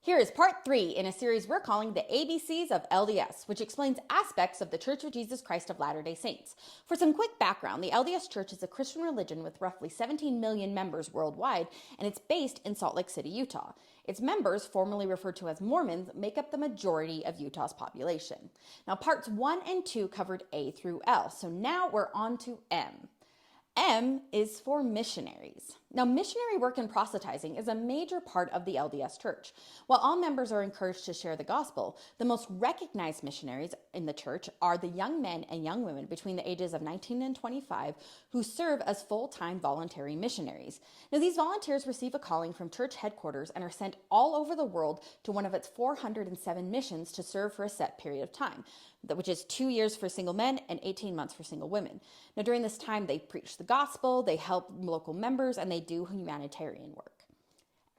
Here is part 3 in a series we're calling the ABCs of LDS, which explains aspects of the Church of Jesus Christ of Latter-day Saints. For some quick background, the LDS Church is a Christian religion with roughly 17 million members worldwide, and it's based in Salt Lake City, Utah. Its members, formerly referred to as Mormons, make up the majority of Utah's population. Now, parts 1 and 2 covered A through L, so now we're on to M. M is for missionaries. Now, missionary work and proselytizing is a major part of the LDS Church. While all members are encouraged to share the gospel, the most recognized missionaries in the church are the young men and young women between the ages of 19 and 25 who serve as full-time voluntary missionaries. Now, these volunteers receive a calling from church headquarters and are sent all over the world to one of its 407 missions to serve for a set period of time, which is 2 years for single men and 18 months for single women. Now, during this time, they preach the gospel, they help local members, and they do humanitarian work.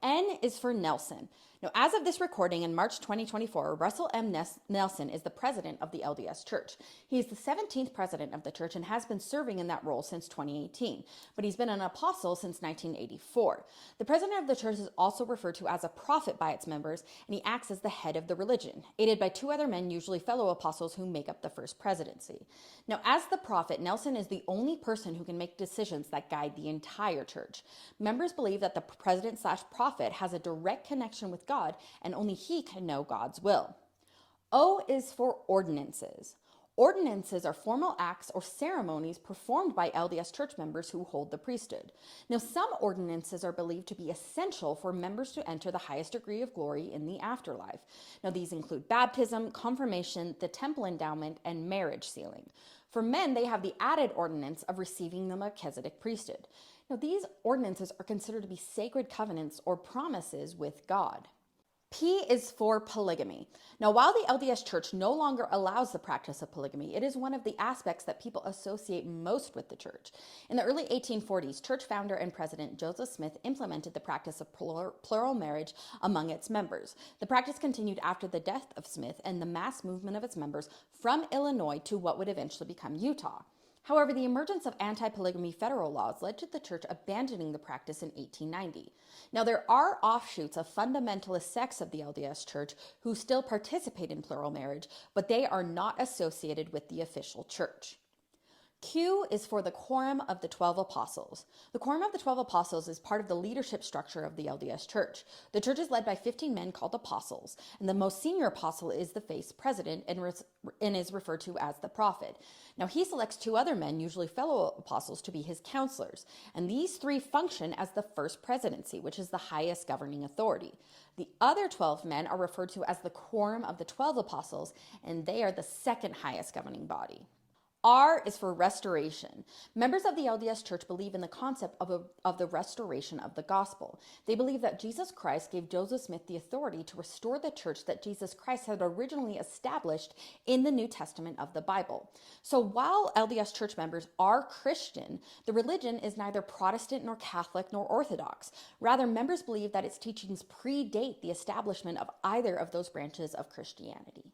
N is for Nelson. Now, as of this recording in March 2024, Russell M. Nelson is the president of the LDS Church. He is the 17th president of the church and has been serving in that role since 2018, but he's been an apostle since 1984. The president of the church is also referred to as a prophet by its members, and he acts as the head of the religion, aided by 2 other men, usually fellow apostles, who make up the first presidency. Now, as the prophet, Nelson is the only person who can make decisions that guide the entire church. Members believe that the president/prophet has a direct connection with God, and only he can know God's will. O is for ordinances. Ordinances are formal acts or ceremonies performed by LDS church members who hold the priesthood. Now, some ordinances are believed to be essential for members to enter the highest degree of glory in the afterlife. Now, these include baptism, confirmation, the temple endowment, and marriage sealing. For men, they have the added ordinance of receiving the Melchizedek priesthood. Now, these ordinances are considered to be sacred covenants or promises with God. P is for polygamy. Now, while the LDS Church no longer allows the practice of polygamy, it is one of the aspects that people associate most with the church. In the early 1840s, church founder and president Joseph Smith implemented the practice of plural marriage among its members. The practice continued after the death of Smith and the mass movement of its members from Illinois to what would eventually become Utah. However, the emergence of anti-polygamy federal laws led to the church abandoning the practice in 1890. Now, there are offshoots of fundamentalist sects of the LDS Church who still participate in plural marriage, but they are not associated with the official church. Q is for the Quorum of the 12 Apostles. The Quorum of the 12 Apostles is part of the leadership structure of the LDS Church. The church is led by 15 men called apostles, and the most senior apostle is the vice president and is referred to as the prophet. Now, he selects 2 other men, usually fellow apostles, to be his counselors, and these 3 function as the first presidency, which is the highest governing authority. The other 12 men are referred to as the Quorum of the 12 Apostles, and they are the second highest governing body. R is for restoration. Members of the LDS Church believe in the concept of the restoration of the gospel. They believe that Jesus Christ gave Joseph Smith the authority to restore the church that Jesus Christ had originally established in the New Testament of the Bible. So while LDS Church members are Christian, the religion is neither Protestant nor Catholic nor Orthodox. Rather, members believe that its teachings predate the establishment of either of those branches of Christianity.